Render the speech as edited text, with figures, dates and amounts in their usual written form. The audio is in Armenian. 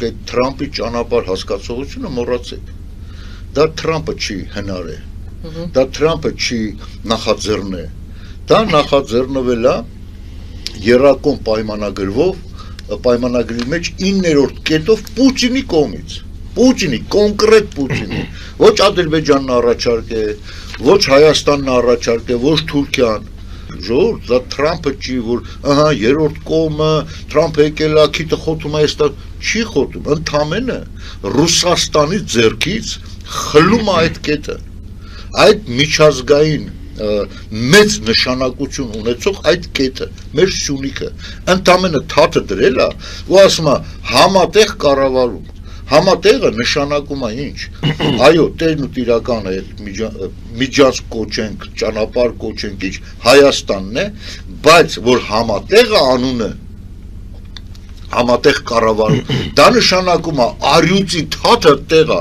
Այդ Թրամփի ճանապարհ հասկացողությունը մոռացեք։ Դա Թրամփը չի հնարե։ Դա Թրամփը չի նախաձեռնե։ Դա նախաձեռնվել է երրակոմ պայմանագրի մեջ 9-րդ կետով Պուտինի կողմից։ Պուտինի, կոնկրետ Պուտինի։ Ոչ Ադրբեջանն առաջարկե, ոչ Հայաստանն առաջարկե, ոչ Թուրքիան։ Ժողովուրդ, դա Թրամփը չի, որ ահա երրորդ կողմը Թրամփը եկել է, քիթը խոթում է, այստեղ չի խոթում, ընդամենը Ռուսաստանի ձեռքից խլում է այդ կետը, այդ միջազգային մեծ նշանակություն ունեցող այդ կետը, մեր Սյունիքը, ընդամենը թաթը դրել է, ու ասում է համատեղ կառավարում։ Համատեղը նշանակում է ինչ, այո, տերն ու տիրականը միջանցք կոչենք, ճանապարհ կոչենք, ինչ Հայաստանն է, բայց որ համատեղը անունը համատեղ կառավարում, դա նշանակում է առյուծի թաթը տեղը